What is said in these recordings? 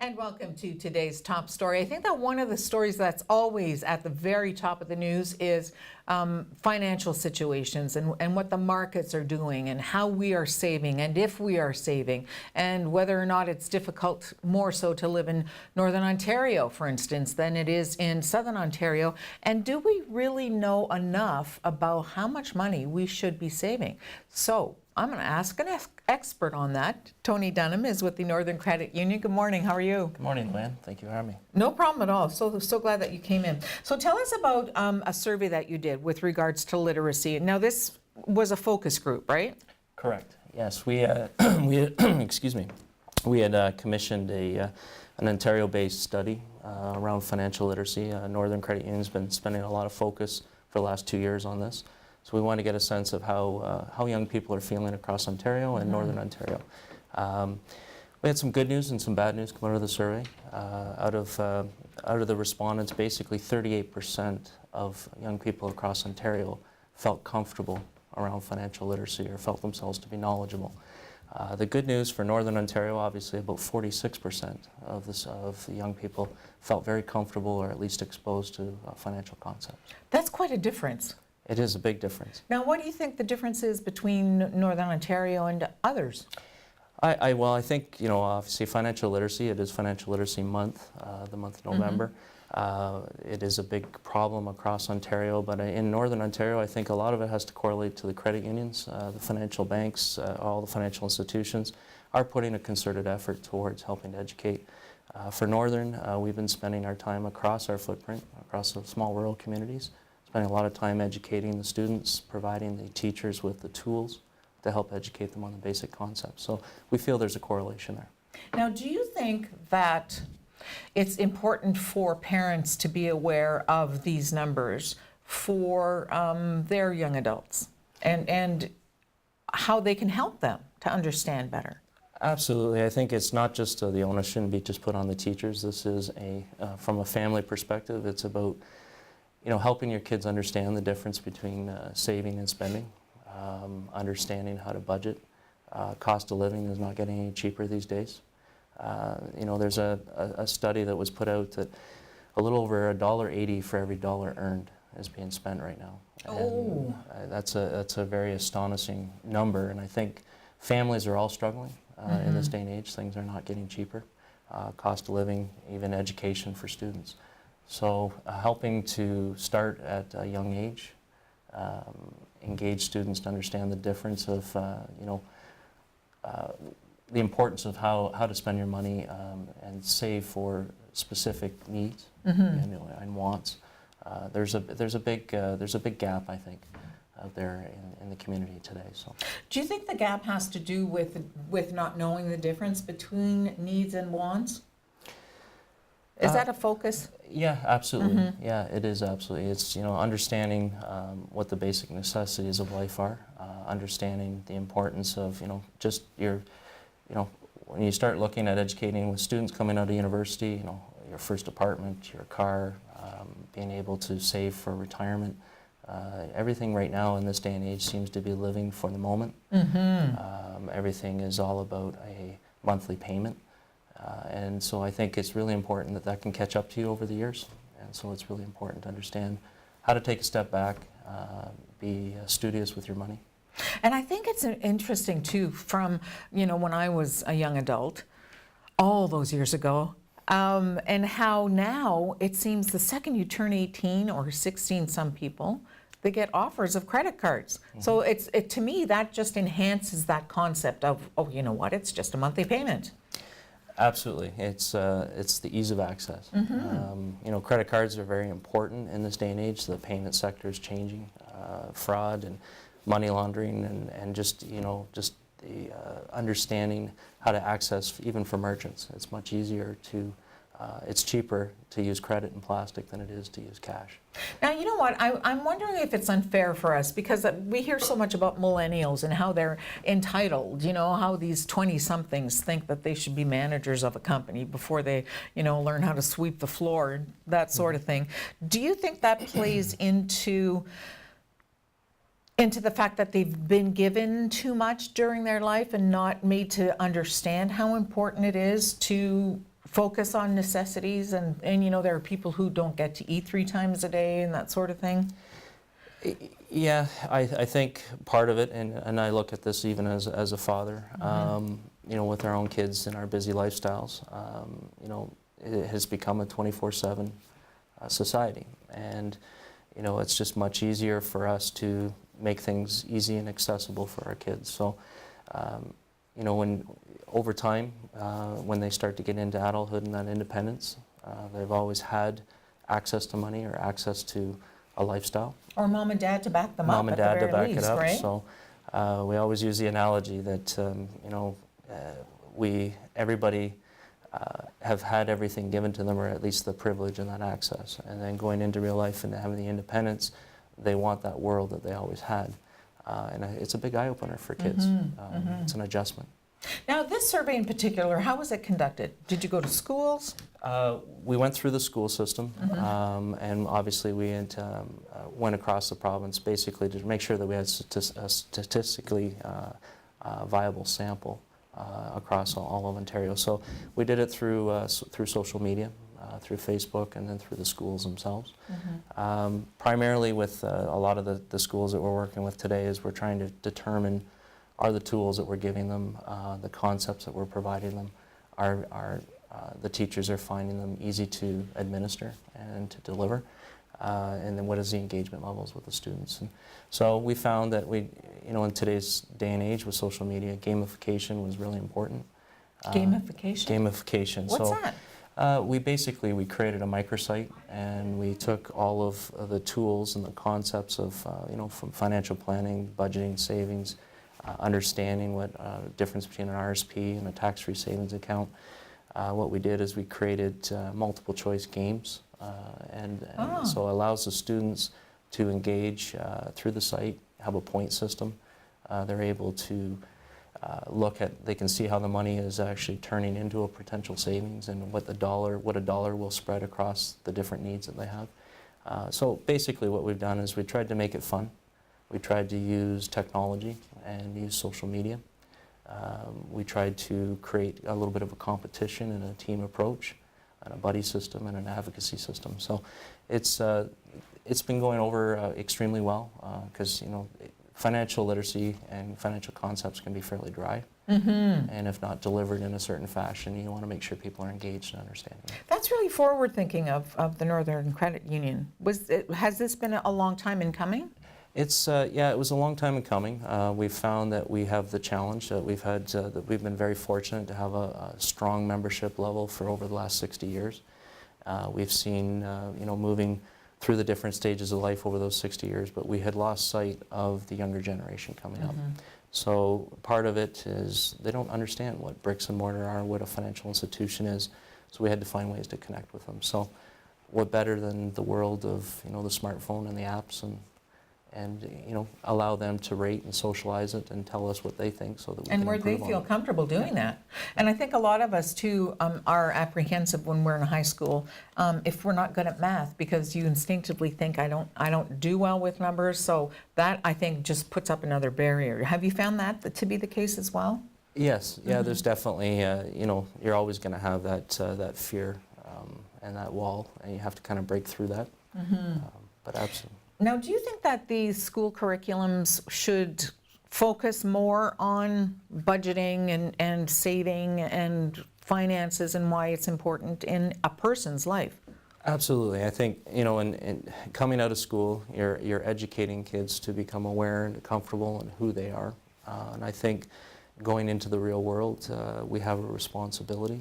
And welcome to today's top story. I think that one of the stories that's always at the very top of the news is financial situations and what the markets are doing and how we are saving and if we are saving and whether or not it's difficult more so to live in Northern Ontario, for instance, than it is in Southern Ontario. And do we really know enough about how much money we should be saving? So I'm going to ask an expert on that. Tony Dunham is with the Northern Credit Union. Good morning. How are you? Good morning, Luann. Thank you for having me. No problem at all. So glad that you came in. So tell us about a survey that you did with regards to literacy. Now, this was a focus group, right? Correct. Yes, we excuse me. We had commissioned an Ontario-based study around financial literacy. Northern Credit Union's been spending a lot of focus for the last 2 years on this. So we want to get a sense of how young people are feeling across Ontario and Northern Ontario. We had some good news and some bad news come out of the survey. Out of the respondents, basically 38% of young people across Ontario felt comfortable around financial literacy or felt themselves to be knowledgeable. The good news for Northern Ontario, obviously about 46% of the young people felt very comfortable or at least exposed to financial concepts. That's quite a difference. It is a big difference. Now, what do you think the difference is between Northern Ontario and others? Well, I think, obviously financial literacy, it is Financial Literacy Month, the month of November. It is a big problem across Ontario, but in Northern Ontario, I think a lot of it has to correlate to the credit unions. The financial banks, all the financial institutions are putting a concerted effort towards helping to educate. For Northern, we've been spending our time across our footprint, across the small rural communities, spending a lot of time educating the students, providing the teachers with the tools to help educate them on the basic concepts. So we feel there's a correlation there. Now, do you think that it's important for parents to be aware of these numbers for their young adults and how they can help them to understand better? Absolutely. I think it's not just the onus shouldn't be just put on the teachers. This is from a family perspective, it's about helping your kids understand the difference between saving and spending, understanding how to budget. Cost of living is not getting any cheaper these days. There's a study that was put out that a little over $1.80 for every dollar earned is being spent right now. Oh. And that's a very astonishing number, and I think families are all struggling in this day and age. Things are not getting cheaper. Cost of living, even education for students. So helping to start at a young age, engage students to understand the difference of, the importance of how to spend your money and save for specific needs and wants. There's a big gap, I think, out there in the community today. So, do you think the gap has to do with not knowing the difference between needs and wants? Is that a focus? Yeah, absolutely. Yeah, it is absolutely. It's understanding what the basic necessities of life are, understanding the importance of just your when you start looking at educating with students coming out of university, your first apartment, your car, being able to save for retirement. Everything right now in this day and age seems to be living for the moment. Everything is all about a monthly payment. And so I think it's really important that can catch up to you over the years. And so it's really important to understand how to take a step back, be studious with your money. And I think it's interesting too from, when I was a young adult, all those years ago, and how now it seems the second you turn 18 or 16, some people, they get offers of credit cards. So to me, that just enhances that concept of, oh, you know what, it's just a monthly payment. Absolutely. It's the ease of access. Credit cards are very important in this day and age. The payment sector is changing. Fraud and money laundering and just the understanding how to access even for merchants. It's much easier to, it's cheaper to use credit and plastic than it is to use cash. Now, you know what, I'm wondering if it's unfair for us because we hear so much about millennials and how they're entitled, how these 20-somethings think that they should be managers of a company before they, learn how to sweep the floor, that sort of thing. Do you think that plays into the fact that they've been given too much during their life and not made to understand how important it is to focus on necessities and you know, there are people who don't get to eat 3 times a day and that sort of thing? Yeah, I think part of it, and I look at this even as a father, you know, with our own kids and our busy lifestyles, you know, it has become a 24/7 society. And, you know, it's just much easier for us to make things easy and accessible for our kids. So, you know, over time, when they start to get into adulthood and that independence, they've always had access to money or access to a lifestyle. Or mom and dad to back them up Mom and at dad the to very back least, it up. right? So we always use the analogy that you know, everybody have had everything given to them, or at least the privilege and that access. And then going into real life and having the independence, they want that world that they always had. And it's a big eye opener for kids. It's an adjustment. Now, this survey in particular, how was it conducted? Did you go to schools? We went through the school system, and obviously we had, went across the province basically to make sure that we had a statistically viable sample across all of Ontario. So we did it through social media, through Facebook, and then through the schools themselves. Primarily with a lot of the schools that we're working with today is we're trying to determine, are the tools that we're giving them, the concepts that we're providing them, are the teachers are finding them easy to administer and to deliver, and then what is the engagement levels with the students. And so we found that you know, in today's day and age with social media, gamification was really important. Gamification? Gamification. What's that? We created a microsite, and we took all of the tools and the concepts of you know, from financial planning, budgeting, savings, understanding what difference between an RSP and a tax-free savings account. What we did is we created multiple choice games, and so it allows the students to engage through the site, have a point system. They're able to they can see how the money is actually turning into a potential savings, and what a dollar will spread across the different needs that they have. So basically what we've done is we tried to make it fun. We tried to use technology and use social media. We tried to create a little bit of a competition and a team approach, and a buddy system and an advocacy system. So it's been going over extremely well, because you know, financial literacy and financial concepts can be fairly dry. And if not delivered in a certain fashion, you want to make sure people are engaged and understanding. That's really forward thinking of the Northern Credit Union. Has this been a long time in coming? Yeah, it was a long time in coming. We've found that we have the challenge that we've had, that we've been very fortunate to have a strong membership level for over the last 60 years. We've seen, you know, moving through the different stages of life over those 60 years, but we had lost sight of the younger generation coming up. So part of it is they don't understand what bricks and mortar are, what a financial institution is, so we had to find ways to connect with them. So what better than the world of, you know, the smartphone and the apps, and you know, allow them to rate and socialize it and tell us what they think, so that we can And where they improve on feel it. comfortable doing that. And I think a lot of us too are apprehensive when we're in high school if we're not good at math, because you instinctively think I don't do well with numbers. So that, I think, just puts up another barrier. Have you found that to be the case as well? Yes, yeah, there's definitely, you know, you're always going to have that fear and that wall, and you have to kind of break through that. But absolutely. Now, do you think that these school curriculums should focus more on budgeting and saving and finances, and why it's important in a person's life? Absolutely. I think, you know, in coming out of school, you're educating kids to become aware and comfortable in who they are. And I think going into the real world, we have a responsibility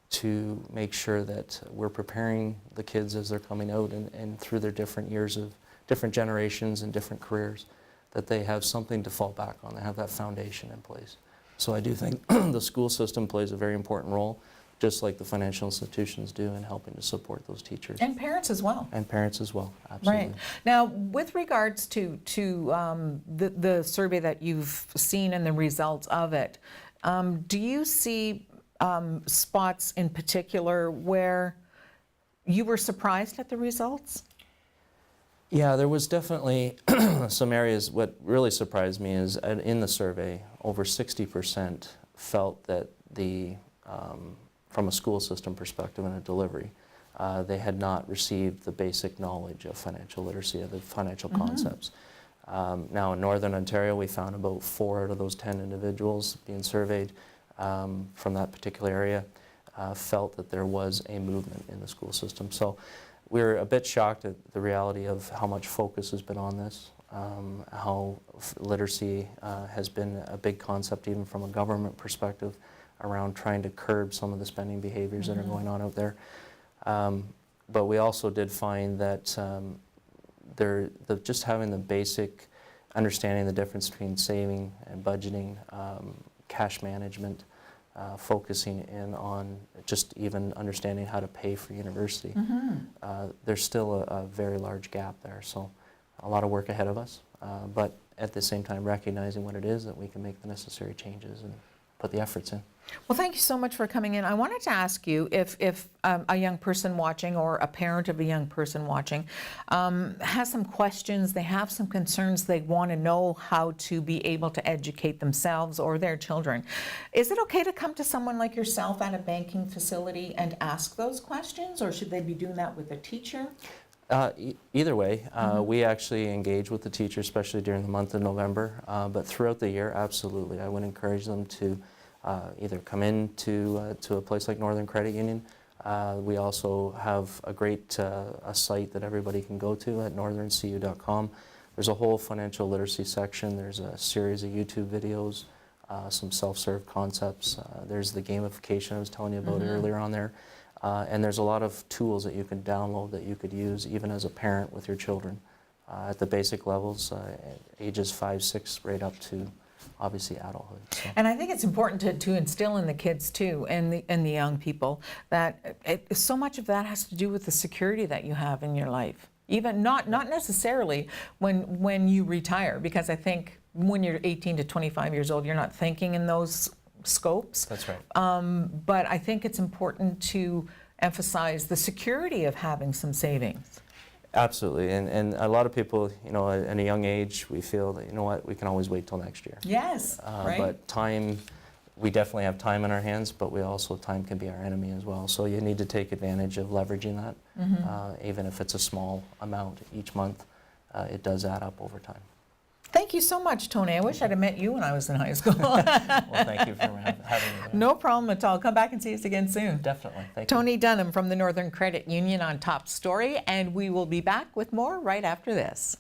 to make sure that we're preparing the kids as they're coming out and through their different years of different generations and different careers, that they have something to fall back on. They have that foundation in place. So I do think the school system plays a very important role, just like the financial institutions do, in helping to support those teachers. And parents as well. And parents as well, absolutely. Right. Now, with regards to the survey that you've seen and the results of it, do you see spots in particular where you were surprised at the results? Yeah, there was definitely some areas. What really surprised me is in the survey, over 60% felt that the from a school system perspective and a delivery, they had not received the basic knowledge of financial literacy, of the financial concepts. Now in Northern Ontario, we found about 4 out of those 10 individuals being surveyed from that particular area felt that there was a movement in the school system. So we're a bit shocked at the reality of how much focus has been on this, how literacy has been a big concept even from a government perspective around trying to curb some of the spending behaviors that are going on out there. But we also did find that just having the basic understanding the difference between saving and budgeting, cash management, focusing in on just even understanding how to pay for university. There's still a very large gap there, so a lot of work ahead of us, but at the same time recognizing what it is that we can make the necessary changes and put the efforts in. Well, thank you so much for coming in. I wanted to ask you if a young person watching or a parent of a young person watching has some questions, they have some concerns, they want to know how to be able to educate themselves or their children. Is it okay to come to someone like yourself at a banking facility and ask those questions, or should they be doing that with a teacher? Either way, we actually engage with the teachers, especially during the month of November, but throughout the year, absolutely. I would encourage them to either come in to a place like Northern Credit Union. We also have a great a site that everybody can go to at northerncu.com. There's a whole financial literacy section. There's a series of YouTube videos, some self-serve concepts. There's the gamification I was telling you about earlier on there. And there's a lot of tools that you can download that you could use even as a parent with your children at the basic levels, ages 5, 6, right up to obviously adulthood. So. And I think it's important to instill in the kids too, and the young people, that so much of that has to do with the security that you have in your life. Even not necessarily when you retire, because I think when you're 18 to 25 years old, you're not thinking in those scopes. That's right. But I think it's important to emphasize the security of having some savings. Absolutely, and a lot of people, you know, at a young age, we feel that, you know what, we can always wait till next year. Yes, right. But time, we definitely have time in our hands, but we also, time can be our enemy as well. So you need to take advantage of leveraging that, even if it's a small amount each month, it does add up over time. Thank you so much, Tony. I wish I'd have met you when I was in high school. Well, thank you for having me. No problem at all. Come back and see us again soon. Definitely. Thank you. Tony Dunham from the Northern Credit Union on Top Story, and we will be back with more right after this.